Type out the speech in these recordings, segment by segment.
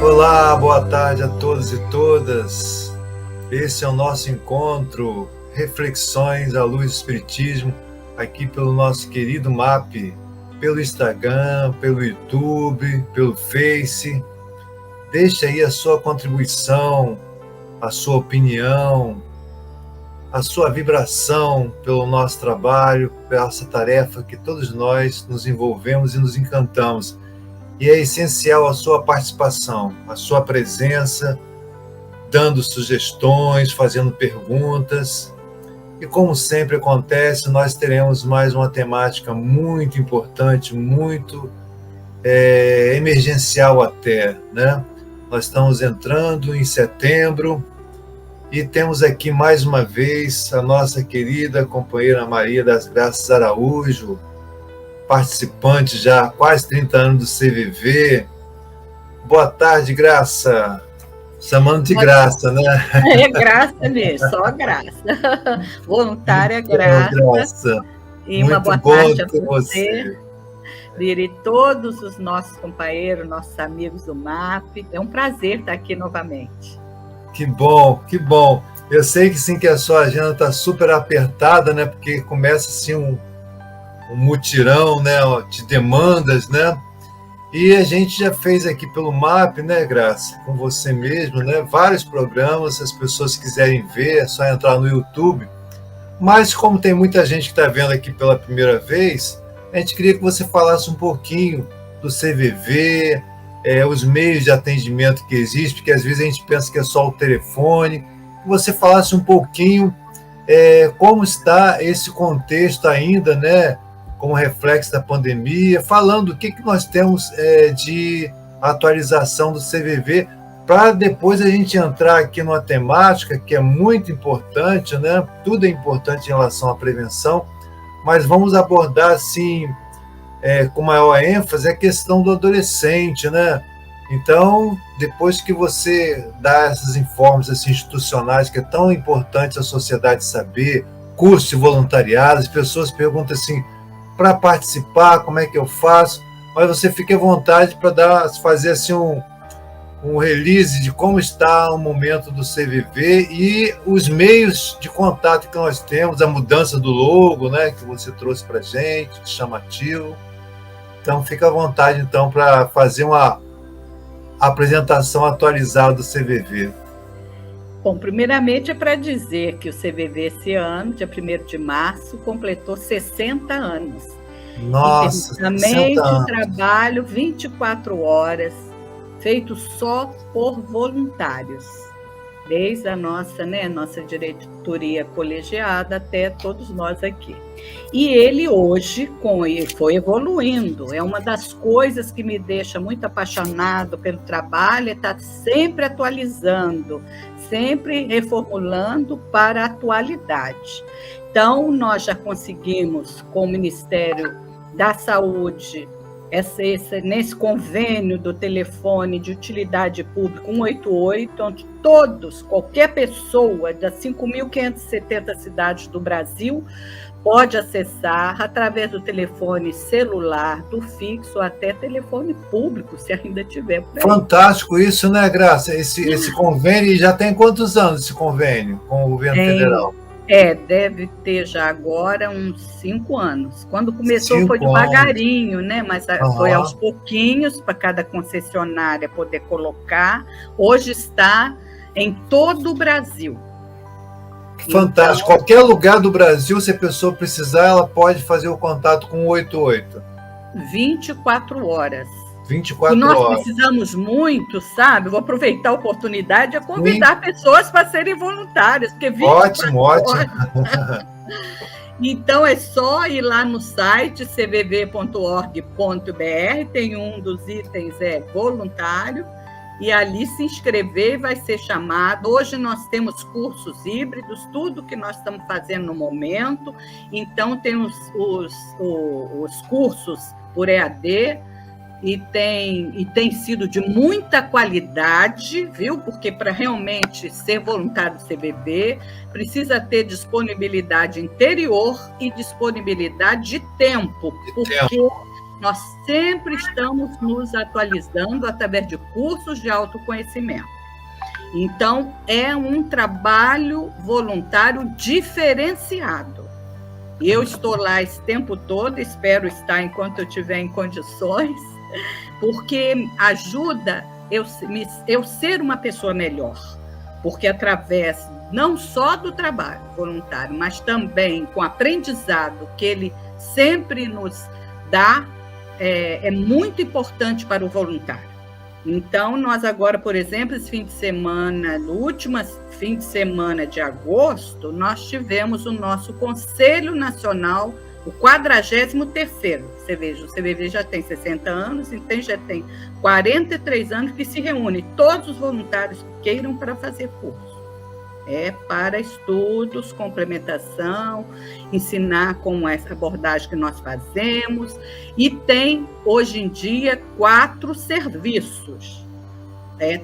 Olá, boa tarde a todos e todas. Esse é o nosso encontro, Reflexões à Luz do Espiritismo, aqui pelo nosso querido MAP, pelo Instagram, pelo YouTube, pelo Face. Deixe aí a sua contribuição, a sua opinião, a sua vibração pelo nosso trabalho, pela essa tarefa que todos nós nos envolvemos e nos encantamos. E é essencial a sua participação, a sua presença, dando sugestões, fazendo perguntas. E como sempre acontece, nós teremos mais uma temática muito importante, muito emergencial até, né? Nós estamos entrando em setembro e temos aqui mais uma vez a nossa querida companheira Maria das Graças Araújo, participante já há quase 30 anos do CVV. Boa tarde, Graça. Chamando de Graça, né? É Graça mesmo, só Graça. Voluntária Graça. E uma boa tarde a você, Lira, e todos os nossos companheiros, nossos amigos do MAP. É um prazer estar aqui novamente. Que bom, que bom. Eu sei que sim, que a sua agenda está super apertada, né? Porque começa assim um mutirão, né, de demandas, né? E a gente já fez aqui pelo MAP, né, Graça, com você mesmo, né, vários programas. Se as pessoas quiserem ver, é só entrar no YouTube. Mas como tem muita gente que está vendo aqui pela primeira vez, a gente queria que você falasse um pouquinho do CVV, os meios de atendimento que existem, porque às vezes a gente pensa que é só o telefone. Que você falasse um pouquinho como está esse contexto ainda, né, como reflexo da pandemia, falando o que nós temos de atualização do CVV, para depois a gente entrar aqui numa temática que é muito importante, né? Tudo é importante em relação à prevenção, mas vamos abordar assim, com maior ênfase, a questão do adolescente, né? Então, depois que você dá esses informes assim, institucionais, que é tão importante a sociedade saber, curso de voluntariado, as pessoas perguntam assim, para participar, como é que eu faço? Mas você fique à vontade para fazer assim um release de como está o momento do CVV e os meios de contato que nós temos, a mudança do logo, né, que você trouxe para a gente, chamativo. Então, fique à vontade então para fazer uma apresentação atualizada do CVV. Bom, primeiramente é para dizer que o CVV esse ano, dia 1º de março, completou 60 anos. Nossa, Intensamente trabalho 24 horas, feito só por voluntários, desde a nossa diretoria colegiada até todos nós aqui. E ele hoje foi evoluindo. É uma das coisas que me deixa muito apaixonado pelo trabalho, é estar sempre atualizando, sempre reformulando para a atualidade. Então, nós já conseguimos, com o Ministério da Saúde, nesse convênio do telefone de utilidade pública 188, onde qualquer pessoa das 5.570 cidades do Brasil pode acessar através do telefone celular, do fixo, até telefone público, se ainda tiver por aí. Fantástico isso, né, Graça? Esse convênio, já tem quantos anos esse convênio com o governo federal? Deve ter já agora uns 5 anos. Quando começou foi devagarinho, né? Mas foi aos pouquinhos para cada concessionária poder colocar. Hoje está em todo o Brasil. Fantástico. Então, qualquer lugar do Brasil, se a pessoa precisar, ela pode fazer o contato com o 88. 24 horas. 24 e nós horas. Precisamos muito, sabe? Vou aproveitar a oportunidade e convidar pessoas para serem voluntárias. Porque ótimo. Então, é só ir lá no site cvv.org.br, tem um dos itens, voluntário, e ali se inscrever vai ser chamado. Hoje nós temos cursos híbridos, tudo que nós estamos fazendo no momento. Então, tem os cursos por EAD, e tem sido de muita qualidade, viu? Porque para realmente ser voluntário do CVV, precisa ter disponibilidade interior e disponibilidade de tempo, porque nós sempre estamos nos atualizando através de cursos de autoconhecimento. Então, é um trabalho voluntário diferenciado. Eu estou lá esse tempo todo, espero estar enquanto eu estiver em condições, porque ajuda eu ser uma pessoa melhor, porque através não só do trabalho voluntário, mas também com o aprendizado que ele sempre nos dá, é muito importante para o voluntário. Então, nós agora, por exemplo, esse fim de semana, no último fim de semana de agosto, nós tivemos o nosso Conselho Nacional, o 43º. Você veja, o CVV já tem 60 anos, então já tem 43 anos que se reúne todos os voluntários que queiram para fazer curso. É para estudos, complementação, ensinar como essa abordagem que nós fazemos. E tem, hoje em dia, 4 serviços.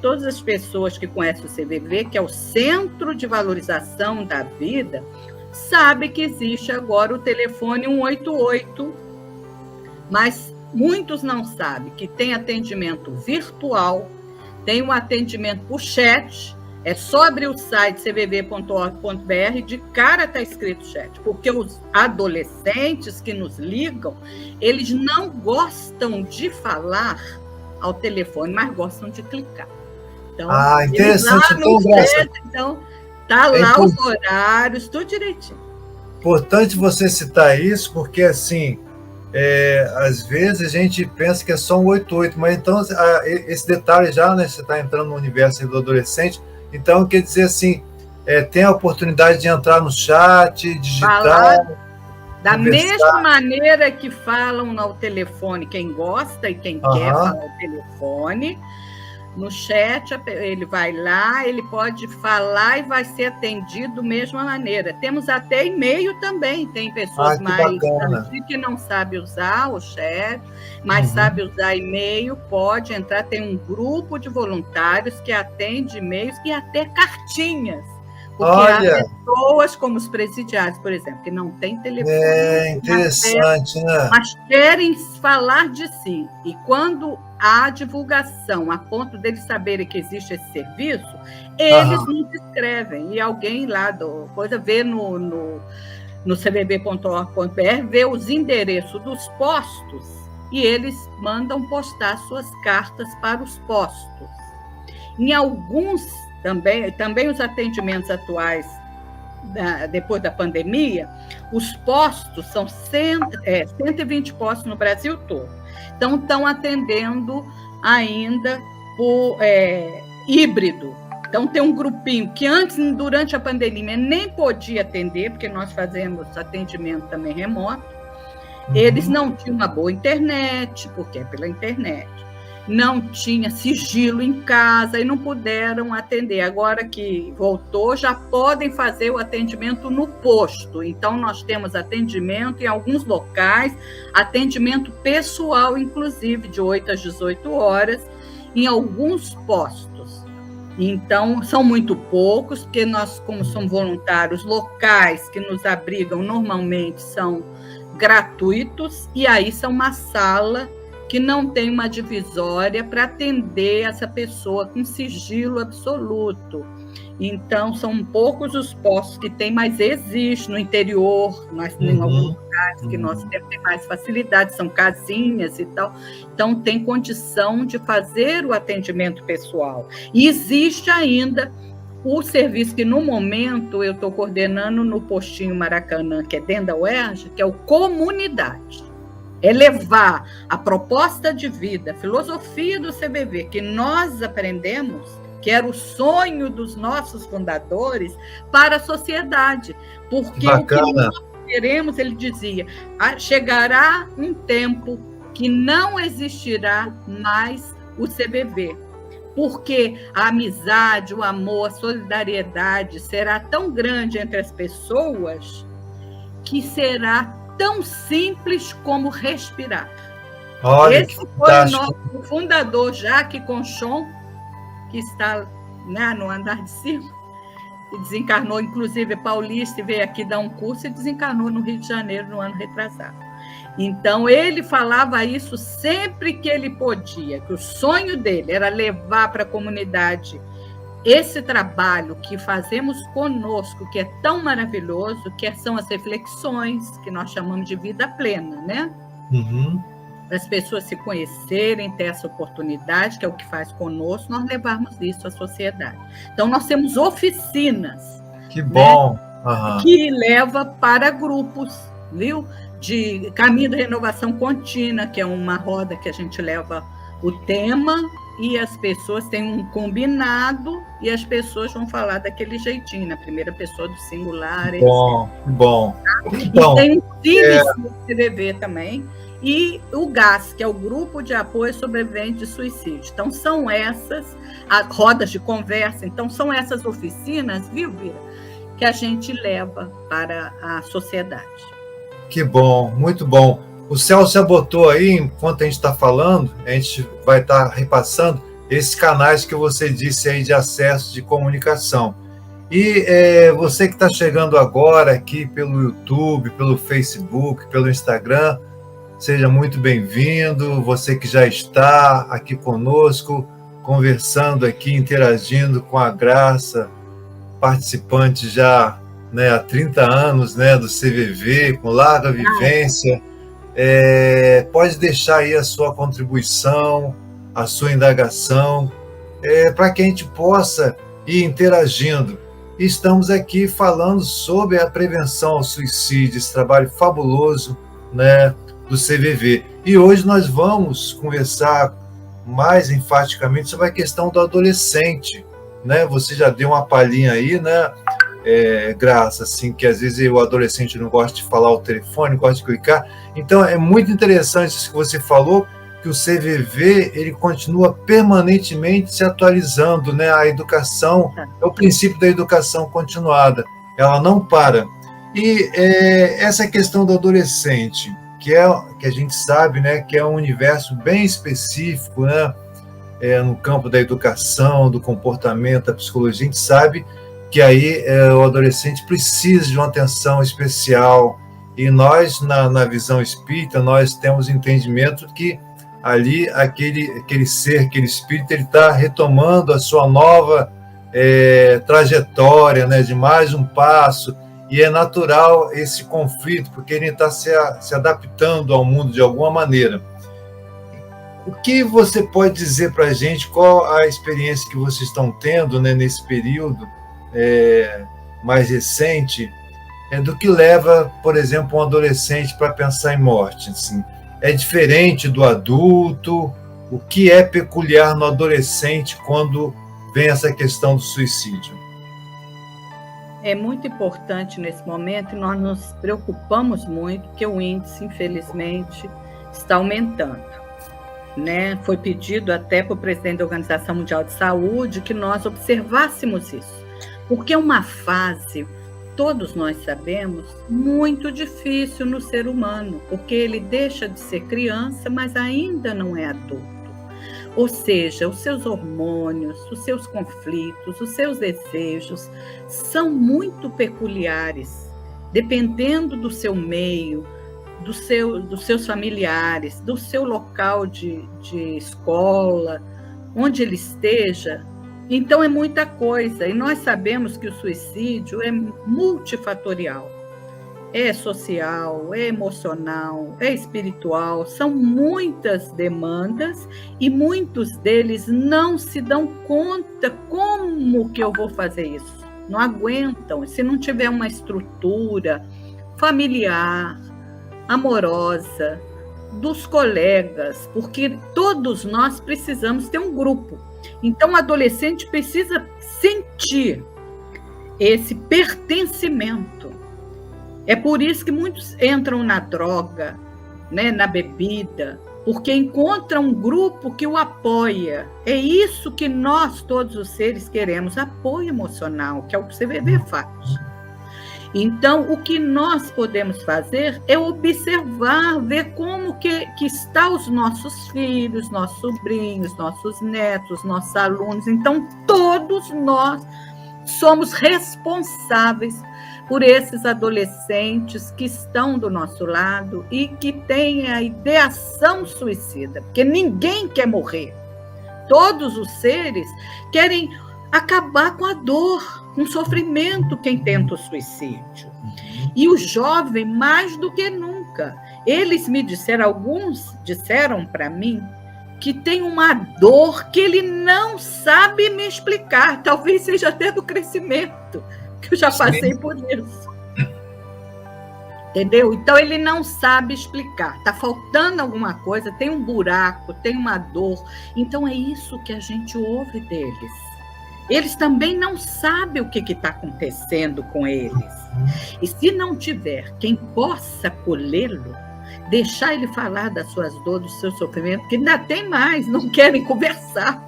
Todas as pessoas que conhecem o CVV, que é o Centro de Valorização da Vida, sabem que existe agora o telefone 188, mas muitos não sabem que tem atendimento virtual, tem um atendimento por chat. É só abrir o site cvv.org.br, de cara está escrito chat, porque os adolescentes que nos ligam, eles não gostam de falar ao telefone, mas gostam de clicar. Então, interessante. Então, tá lá os horários, tudo direitinho. Importante você citar isso, porque assim, às vezes a gente pensa que é só um 88, mas então esse detalhe já, né, você está entrando no universo do adolescente. Então, quer dizer assim, tem a oportunidade de entrar no chat, digitar... Falar da mesma maneira que falam ao telefone, quem gosta e quem quer falar ao telefone, no chat ele vai lá, ele pode falar e vai ser atendido da mesma maneira. Temos até e-mail também, tem pessoas mais que não sabem usar o chat, mas sabe usar e-mail, pode entrar, tem um grupo de voluntários que atende e-mails e até cartinhas. Porque há pessoas como os presidiários, por exemplo, que não têm telefone. Interessante, né? Mas querem falar de si. E quando há divulgação, a ponto deles saberem que existe esse serviço, eles nos escrevem. E alguém lá vê no cvb.org.br, vê os endereços dos postos e eles mandam postar suas cartas para os postos. Em alguns, também os atendimentos atuais, depois da pandemia, os postos são 120 postos no Brasil todo. Então, estão atendendo ainda por híbrido. Então, tem um grupinho que antes, durante a pandemia, nem podia atender, porque nós fazemos atendimento também remoto. Eles não tinham uma boa internet, porque é pela internet. Não tinha sigilo em casa e não puderam atender. Agora que voltou, já podem fazer o atendimento no posto. Então, nós temos atendimento em alguns locais, atendimento pessoal, inclusive, de 8 às 18 horas, em alguns postos. Então, são muito poucos, porque nós, como somos voluntários, locais que nos abrigam normalmente são gratuitos, e aí são uma sala que não tem uma divisória para atender essa pessoa com sigilo absoluto. Então, são poucos os postos que tem, mas existe no interior, mas em alguns lugares que nós temos mais facilidade, são casinhas e tal. Então, tem condição de fazer o atendimento pessoal. E existe ainda o serviço que, no momento, eu estou coordenando no postinho Maracanã, que é dentro da UERJ, que é o Comunidade. É levar a proposta de vida, a filosofia do CVV, que nós aprendemos, que era o sonho dos nossos fundadores, para a sociedade. Porque o que nós queremos, ele dizia, chegará um tempo que não existirá mais o CVV. Porque a amizade, o amor, a solidariedade será tão grande entre as pessoas que será tão simples como respirar. Olha, que Esse foi o fantástico. nosso fundador, Jacques Conchon, que está, né, no andar de cima, e desencarnou, inclusive, paulista, e veio aqui dar um curso e desencarnou no Rio de Janeiro no ano retrasado. Então, ele falava isso sempre que ele podia, que o sonho dele era levar para a comunidade esse trabalho que fazemos conosco, que é tão maravilhoso, que são as reflexões, que nós chamamos de vida plena, né? Uhum. Para as pessoas se conhecerem, ter essa oportunidade, que é o que faz conosco, nós levarmos isso à sociedade. Então, nós temos oficinas, Que bom. né, Uhum. que leva para grupos, viu? De Caminho da Renovação Contínua, que é uma roda que a gente leva o tema e as pessoas têm um combinado e as pessoas vão falar daquele jeitinho, na primeira pessoa do singular, etc. Bom, bom. Então, e tem o CIVES do CVV também, e o GAS, que é o Grupo de Apoio Sobrevivente de Suicídio. Então, são essas as rodas de conversa, então são essas oficinas, viu, Vira, que a gente leva para a sociedade. Que bom, muito bom. O Celso já botou aí, enquanto a gente está falando, a gente vai estar repassando esses canais que você disse aí de acesso de comunicação. E você que está chegando agora aqui pelo YouTube, pelo Facebook, pelo Instagram, seja muito bem-vindo. Você que já está aqui conosco, conversando aqui, interagindo com a Graça, participante já, né, há 30 anos, né, do CVV, com larga vivência. Pode deixar aí a sua contribuição, a sua indagação, para que a gente possa ir interagindo. E estamos aqui falando sobre a prevenção ao suicídio, esse trabalho fabuloso, né, do CVV. E hoje nós vamos conversar mais enfaticamente sobre a questão do adolescente, né? Você já deu uma palhinha aí, né? Graça, assim, que às vezes o adolescente não gosta de falar o telefone, gosta de clicar. Então, é muito interessante isso que você falou, que o CVV, ele continua permanentemente se atualizando, né? A educação, é o princípio da educação continuada, ela não para. E essa questão do adolescente, que a gente sabe, né, que é um universo bem específico, né? No campo da educação, do comportamento, da psicologia, a gente sabe que aí o adolescente precisa de uma atenção especial, e nós, na visão espírita, nós temos entendimento que ali aquele ser, aquele espírito, ele está retomando a sua nova trajetória, né, de mais um passo, e é natural esse conflito, porque ele está se adaptando ao mundo de alguma maneira. O que você pode dizer para a gente, qual a experiência que vocês estão tendo, né, nesse período mais recente, do que leva, por exemplo, um adolescente para pensar em morte? Assim, é diferente do adulto? O que é peculiar no adolescente quando vem essa questão do suicídio? É muito importante nesse momento, e nós nos preocupamos muito, porque o índice, infelizmente, está aumentando, né? Foi pedido até para o presidente da Organização Mundial de Saúde que nós observássemos isso, porque é uma fase, todos nós sabemos, muito difícil no ser humano, porque ele deixa de ser criança, mas ainda não é adulto. Ou seja, os seus hormônios, os seus conflitos, os seus desejos são muito peculiares, dependendo do seu meio, dos seus familiares, do seu local de escola, onde ele esteja. Então, é muita coisa. E nós sabemos que o suicídio é multifatorial. É social, é emocional, é espiritual, são muitas demandas e muitos deles não se dão conta como que eu vou fazer isso. Não aguentam, se não tiver uma estrutura familiar, amorosa, dos colegas, porque todos nós precisamos ter um grupo. Então, o adolescente precisa sentir esse pertencimento. É por isso que muitos entram na droga, né, na bebida, porque encontram um grupo que o apoia. É isso que nós, todos os seres, queremos, apoio emocional, que é o que o CVV faz. Então, o que nós podemos fazer é observar, ver como que estão os nossos filhos, nossos sobrinhos, nossos netos, nossos alunos. Então, todos nós somos responsáveis por esses adolescentes que estão do nosso lado e que têm a ideação suicida, porque ninguém quer morrer. Todos os seres querem acabar com a dor, com o sofrimento, quem tenta o suicídio. E o jovem, mais do que nunca, eles me disseram, alguns disseram para mim, que tem uma dor que ele não sabe me explicar, talvez seja até do crescimento, que eu já passei por isso. Entendeu? Então, ele não sabe explicar. Está faltando alguma coisa, tem um buraco, tem uma dor. Então, é isso que a gente ouve deles. Eles também não sabem o que está acontecendo com eles. E se não tiver quem possa colhê-lo, deixar ele falar das suas dores, do seu sofrimento, que ainda tem mais, não querem conversar.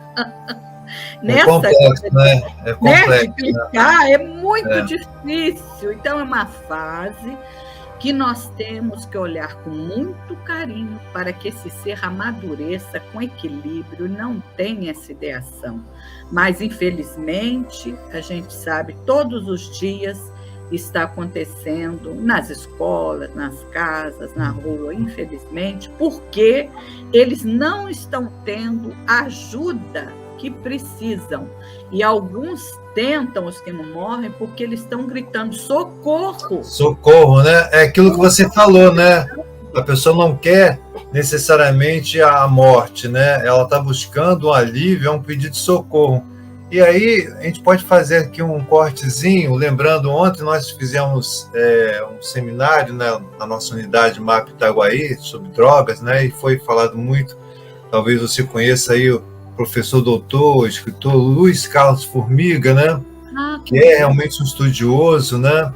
É complexo, né? É complexo. Explicar é muito difícil. Então, é uma fase que nós temos que olhar com muito carinho para que esse ser amadureça com equilíbrio, não tenha essa ideação. Mas, infelizmente, a gente sabe, todos os dias está acontecendo nas escolas, nas casas, na rua, infelizmente, porque eles não estão tendo a ajuda que precisam. E alguns tentam, os que não morrem, porque eles estão gritando socorro. Socorro, né? É aquilo que você falou, né? A pessoa não quer necessariamente a morte, né? Ela está buscando um alívio, é um pedido de socorro. E aí, a gente pode fazer aqui um cortezinho, lembrando, ontem nós fizemos um seminário, né, na nossa unidade MAP Itaguaí, sobre drogas, né? E foi falado muito, talvez você conheça aí o professor doutor, escritor Luiz Carlos Formiga, né? Que é realmente um estudioso, né?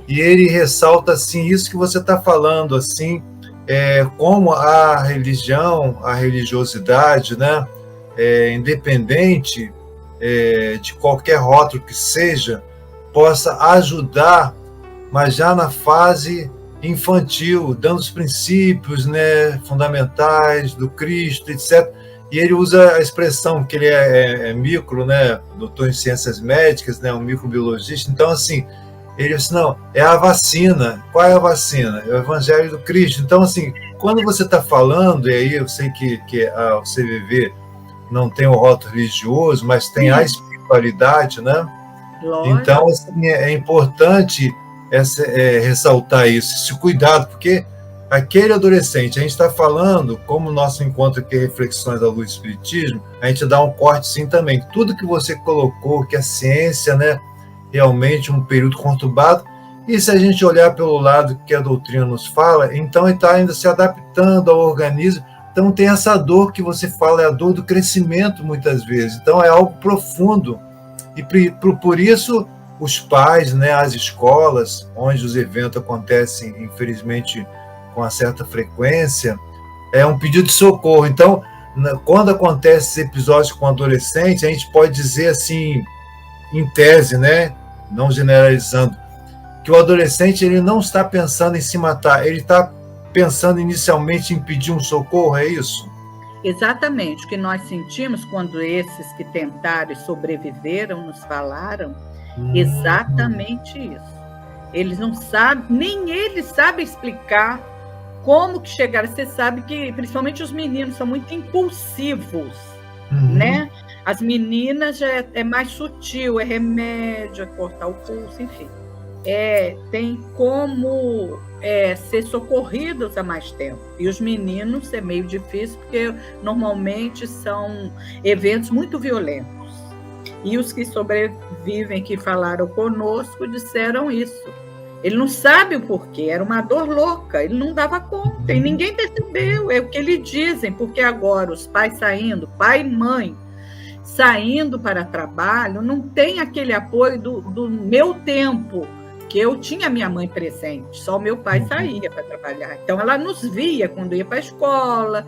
E ele ressalta assim isso que você está falando, assim, como a religião, a religiosidade, né? Independente de qualquer rótulo que seja, possa ajudar, mas já na fase infantil, dando os princípios, né, fundamentais do Cristo, etc. E ele usa a expressão que ele é micro, né, doutor em ciências médicas, né, um microbiologista. Então, assim, ele disse, não, é a vacina. Qual é a vacina? É o Evangelho do Cristo. Então, assim, quando você está falando, e aí eu sei que o CVV não tem o rótulo religioso, mas tem a espiritualidade, né? Lógico. Então, assim, é importante ressaltar isso, esse cuidado, porque aquele adolescente, a gente está falando, como o nosso encontro aqui, Reflexões à Luz do Espiritismo, a gente dá um corte sim também. Tudo que você colocou, que a ciência, né, realmente um período conturbado, e se a gente olhar pelo lado que a doutrina nos fala, então ele está ainda se adaptando ao organismo. Então tem essa dor que você fala, é a dor do crescimento muitas vezes. Então é algo profundo. E por isso os pais, né, as escolas, onde os eventos acontecem, infelizmente, com uma certa frequência, é um pedido de socorro. Então, quando acontece esses episódios com adolescentes, a gente pode dizer assim, em tese, né, não generalizando, que o adolescente ele não está pensando em se matar, ele está pensando inicialmente em pedir um socorro, é isso? Exatamente. O que nós sentimos quando esses que tentaram e sobreviveram nos falaram, exatamente isso. Eles não sabem, nem eles sabem explicar como que chegaram. Você sabe que, principalmente os meninos, são muito impulsivos, né? As meninas já é mais sutil, é remédio, é cortar o pulso, enfim. Tem como ser socorridos há mais tempo. E os meninos é meio difícil, porque normalmente são eventos muito violentos. E os que sobrevivem, que falaram conosco, disseram isso. Ele não sabe o porquê, era uma dor louca, ele não dava conta, e ninguém percebeu, é o que eles dizem, porque agora os pais saindo, pai e mãe, saindo para trabalho, não tem aquele apoio do meu tempo, que eu tinha minha mãe presente, só meu pai saía para trabalhar. Então, ela nos via quando ia para a escola,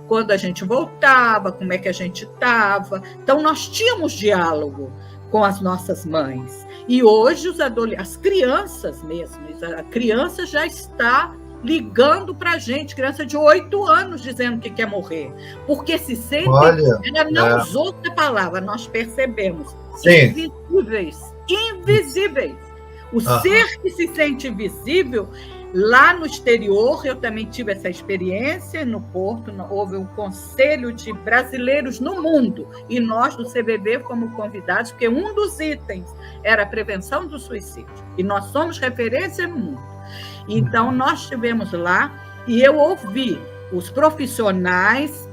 quando a gente voltava, como é que a gente estava. Então, nós tínhamos diálogo, com as nossas mães. E hoje as crianças mesmo, a criança já está ligando para a gente, criança de 8 anos dizendo que quer morrer, porque se sentem, ela não usou outra palavra, nós percebemos, Sim. invisíveis. O ser que se sente invisível, lá no exterior, eu também tive essa experiência, no Porto, houve um conselho de brasileiros no mundo, e nós do CBB fomos convidados, porque um dos itens era a prevenção do suicídio, e nós somos referência no mundo. Então, nós estivemos lá e eu ouvi os profissionais,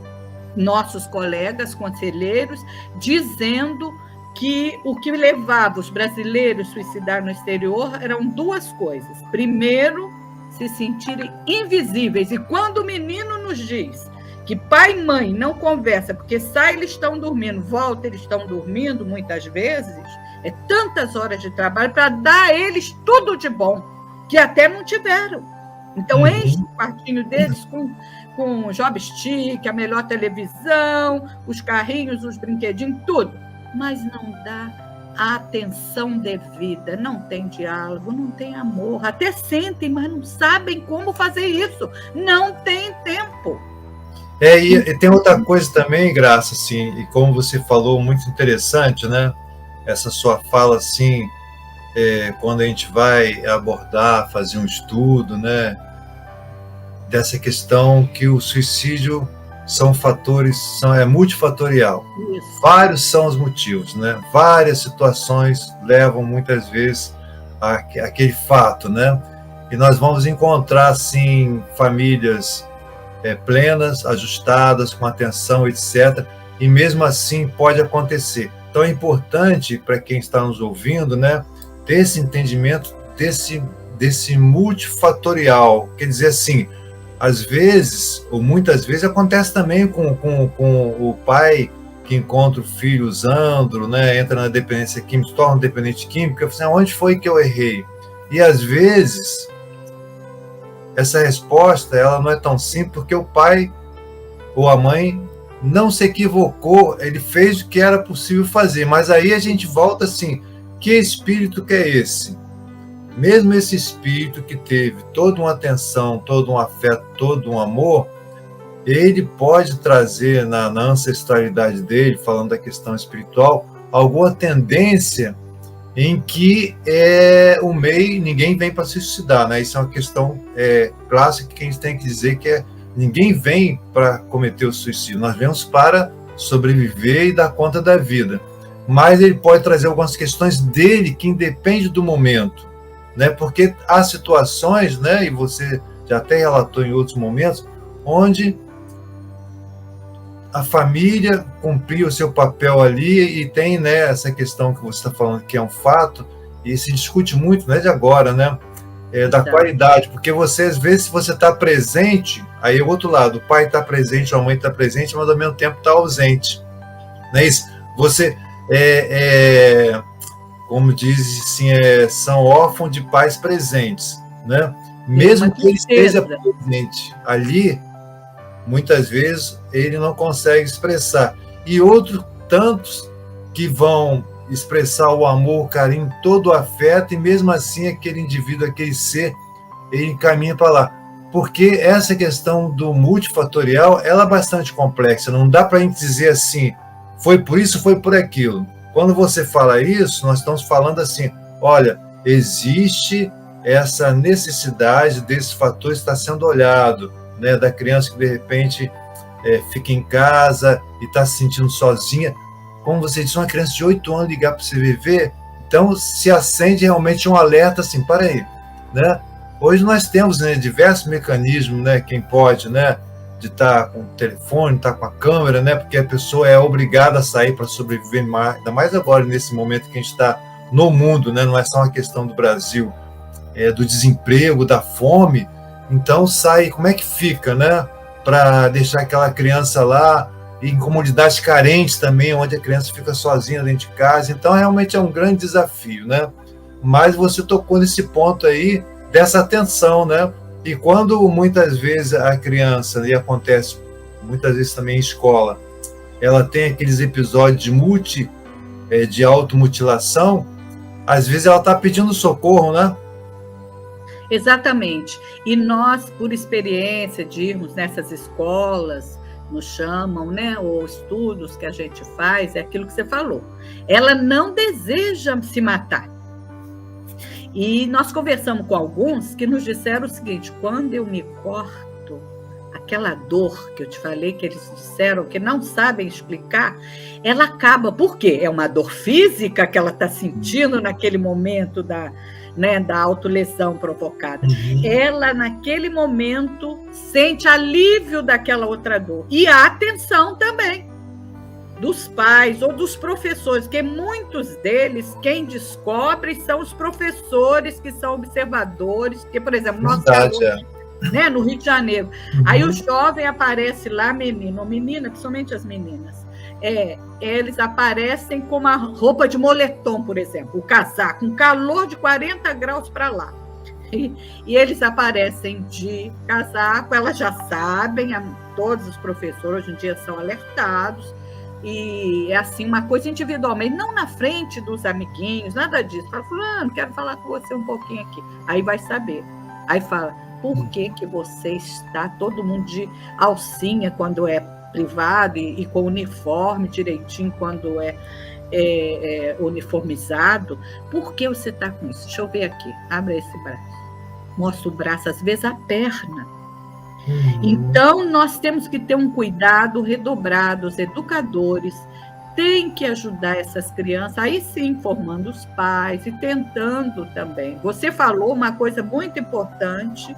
nossos colegas conselheiros, dizendo que o que levava os brasileiros a suicidar no exterior eram 2 coisas. Primeiro, se sentirem invisíveis. E quando o menino nos diz que pai e mãe não conversam, porque sai, eles estão dormindo, volta, eles estão dormindo, muitas vezes, é tantas horas de trabalho para dar a eles tudo de bom, que até não tiveram. Então, enche o quartinho deles com joystick, a melhor televisão, os carrinhos, os brinquedinhos, tudo. Mas não dá a atenção devida, não tem diálogo, não tem amor. Até sentem, mas não sabem como fazer isso. Não tem tempo. E tem outra coisa também, Graça, assim, e como você falou, muito interessante, né? Essa sua fala, assim, quando a gente vai abordar, fazer um estudo, né, dessa questão que o suicídio é multifatorial. Isso. Vários são os motivos, né? Várias situações levam muitas vezes àquele fato, né? E nós vamos encontrar, assim, famílias plenas, ajustadas, com atenção, etc. E mesmo assim pode acontecer. Então é importante para quem está nos ouvindo, né, ter esse entendimento desse multifatorial. Quer dizer assim, às vezes, ou muitas vezes, acontece também com o pai que encontra o filho usando, né, entra na dependência química, se torna dependente químico, eu falo assim, onde foi que eu errei? E às vezes, essa resposta ela não é tão simples, porque o pai ou a mãe não se equivocou, ele fez o que era possível fazer, mas aí a gente volta assim, que espírito que é esse? Mesmo esse espírito que teve toda uma atenção, todo um afeto, todo um amor, ele pode trazer na ancestralidade dele, falando da questão espiritual, alguma tendência em que o MEI, ninguém vem para se suicidar, né? Isso é uma questão clássica que a gente tem que dizer que ninguém vem para cometer o suicídio, nós vemos para sobreviver e dar conta da vida. Mas ele pode trazer algumas questões dele que independem do momento, né? Porque há situações, né, e você já até relatou em outros momentos, onde a família cumpriu o seu papel ali e tem, né, essa questão que você está falando que é um fato, e se discute muito, não é de agora, né, da qualidade, porque você, às vezes, se você está presente, aí é o outro lado, o pai está presente, a mãe está presente, mas ao mesmo tempo está ausente, não é isso? Você... como diz assim, são órfãos de pais presentes, né? Mesmo que ele esteja presente ali, muitas vezes ele não consegue expressar. E outros tantos que vão expressar o amor, o carinho, todo o afeto, e mesmo assim aquele indivíduo, aquele ser, ele caminha para lá. Porque essa questão do multifatorial, ela é bastante complexa, não dá para a gente dizer assim, foi por isso, foi por aquilo. Quando você fala isso, nós estamos falando assim, olha, existe essa necessidade desse fator estar sendo olhado, né, da criança que de repente fica em casa e está se sentindo sozinha. Como você disse, uma criança de 8 anos ligar para o CVV, então se acende realmente um alerta assim, para aí, né? Hoje nós temos, né, diversos mecanismos, né, quem pode, né, de estar com o telefone, estar com a câmera, né, porque a pessoa é obrigada a sair para sobreviver, ainda mais agora, nesse momento que a gente está no mundo, né, não é só uma questão do Brasil, do desemprego, da fome, então sai, como é que fica, né, para deixar aquela criança lá, em comunidades carentes também, onde a criança fica sozinha dentro de casa, então realmente é um grande desafio, né, mas você tocou nesse ponto aí, dessa atenção, né, e quando muitas vezes a criança, e acontece muitas vezes também em escola, ela tem aqueles episódios de de automutilação, às vezes ela está pedindo socorro, né? Exatamente. E nós, por experiência de irmos nessas escolas, nos chamam, né, ou estudos que a gente faz, é aquilo que você falou. Ela não deseja se matar. E nós conversamos com alguns que nos disseram o seguinte: quando eu me corto, aquela dor que eu te falei, que eles disseram que não sabem explicar, ela acaba. Por quê? É uma dor física que ela está sentindo naquele momento da autolesão provocada. Ela, naquele momento, sente alívio daquela outra dor. E a atenção também dos pais ou dos professores, porque muitos deles, quem descobre, são os professores que são observadores, porque, por exemplo, nosso aluno, né, no Rio de Janeiro, aí o jovem aparece lá, menino ou menina, principalmente as meninas, eles aparecem com uma roupa de moletom, por exemplo, o casaco, um calor de 40 graus para lá. E eles aparecem de casaco, elas já sabem, todos os professores hoje em dia são alertados, e é assim, uma coisa individualmente, não na frente dos amiguinhos, nada disso. Fala, fulano, quero falar com você um pouquinho aqui. Aí vai saber. Aí fala, por que você está todo mundo de alcinha quando é privado e com uniforme direitinho quando é uniformizado? Por que você está com isso? Deixa eu ver aqui. Abre esse braço. Mostra o braço, às vezes a perna. Então, nós temos que ter um cuidado redobrado. Os educadores têm que ajudar essas crianças, aí sim, formando os pais e tentando também. Você falou uma coisa muito importante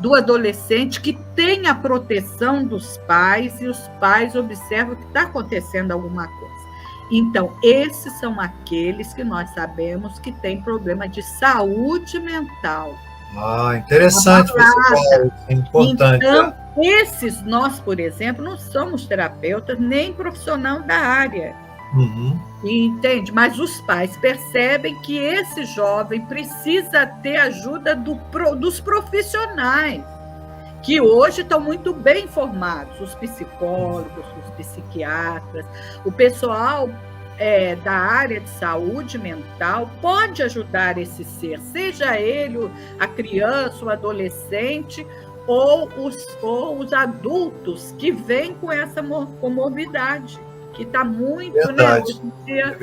do adolescente que tem a proteção dos pais e os pais observam que está acontecendo alguma coisa. Então, esses são aqueles que nós sabemos que têm problema de saúde mental. Interessante. É importante. Então, esses nós, por exemplo, não somos terapeutas nem profissional da área. Entende? Mas os pais percebem que esse jovem precisa ter ajuda dos profissionais, que hoje estão muito bem informados, os psicólogos, os psiquiatras, o pessoal da área de saúde mental pode ajudar esse ser, seja ele a criança, o adolescente ou os adultos que vêm com essa comorbidade, que está muito, verdade, né? Hoje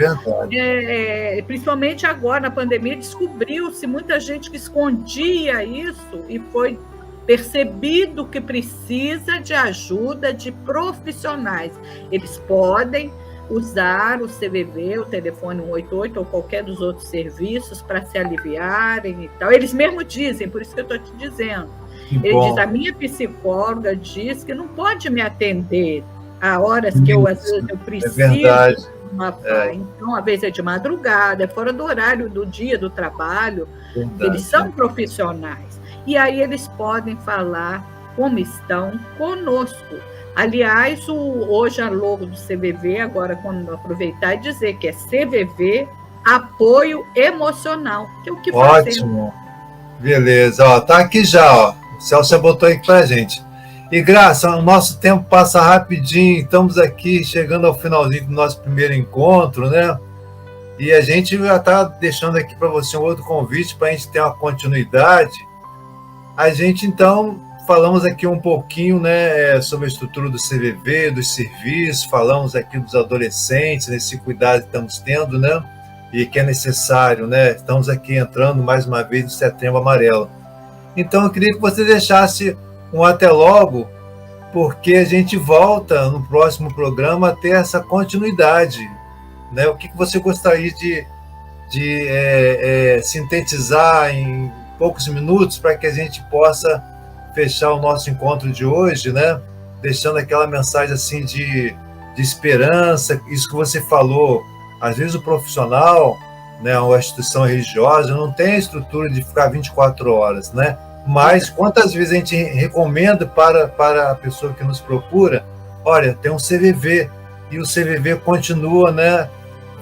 em dia, principalmente agora na pandemia, descobriu-se muita gente que escondia isso e foi percebido que precisa de ajuda de profissionais. Eles podem usar o CVV, o telefone 188 ou qualquer dos outros serviços para se aliviarem e tal. Eles mesmos dizem, por isso que eu estou te dizendo. Ele diz, a minha psicóloga diz que não pode me atender a horas que às vezes eu preciso. Então, às vezes é de madrugada, é fora do horário do dia do trabalho. Eles são profissionais. E aí eles podem falar como estão conosco. Aliás, hoje a logo do CVV, agora quando aproveitar e dizer que é CVV Apoio Emocional, que é o que fazemos. Ótimo. Beleza, tá aqui já, o Celso botou aí pra gente. E Graça, o nosso tempo passa rapidinho, estamos aqui chegando ao finalzinho do nosso primeiro encontro, né? E a gente já está deixando aqui para você um outro convite para a gente ter uma continuidade. A gente, então, falamos aqui um pouquinho, né, sobre a estrutura do CVV, dos serviços, falamos aqui dos adolescentes, nesse cuidado que estamos tendo, né? E que é necessário, né? Estamos aqui entrando mais uma vez no Setembro Amarelo. Então, eu queria que você deixasse um até logo, porque a gente volta no próximo programa a ter essa continuidade, né? O que você gostaria de sintetizar em poucos minutos para que a gente possa fechar o nosso encontro de hoje, né? Deixando aquela mensagem assim de esperança, isso que você falou. Às vezes o profissional, né, uma instituição religiosa, não tem a estrutura de ficar 24 horas, né? Mas quantas vezes a gente recomenda para a pessoa que nos procura, olha, tem um CVV, e o CVV continua, né,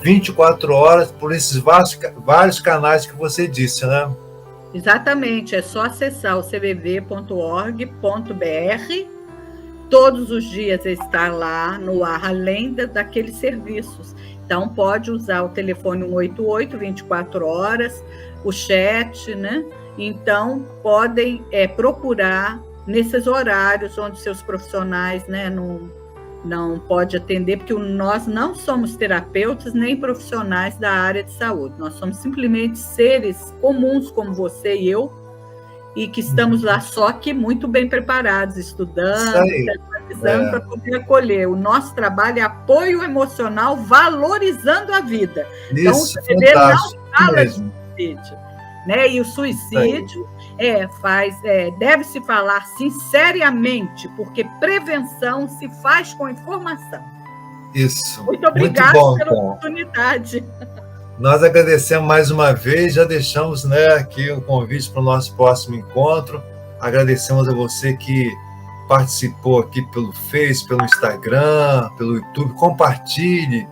24 horas por esses vários canais que você disse, né? Exatamente, é só acessar o cvv.org.br, todos os dias está lá no ar, além daqueles serviços Então, pode usar o telefone 188, 24 horas, o chat, né? Então, podem procurar nesses horários onde seus profissionais, né, não pode atender, porque nós não somos terapeutas nem profissionais da área de saúde. Nós somos simplesmente seres comuns como você e eu, e que estamos lá só que muito bem preparados, estudando, analisando para poder acolher. O nosso trabalho é apoio emocional, valorizando a vida. Isso, então, o CBD não fala mesmo. de suicídio, né? E o suicídio deve-se falar seriamente, porque prevenção se faz com informação. Isso. Muito obrigada muito bom, pela oportunidade. Nós agradecemos mais uma vez, já deixamos, né, aqui o convite para o nosso próximo encontro. Agradecemos a você que participou aqui pelo Face, pelo Instagram, pelo YouTube. Compartilhe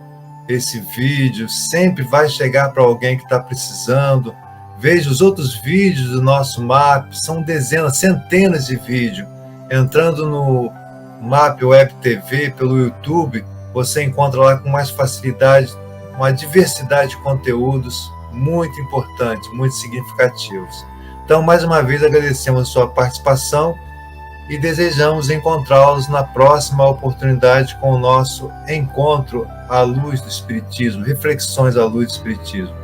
esse vídeo, sempre vai chegar para alguém que está precisando. Veja os outros vídeos do nosso MAP, são dezenas, centenas de vídeos. Entrando no MAP Web TV, pelo YouTube, você encontra lá com mais facilidade uma diversidade de conteúdos muito importantes, muito significativos. Então, mais uma vez, agradecemos a sua participação e desejamos encontrá-los na próxima oportunidade com o nosso encontro à luz do Espiritismo, reflexões à luz do Espiritismo.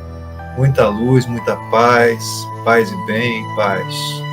Muita luz, muita paz, paz e bem, paz.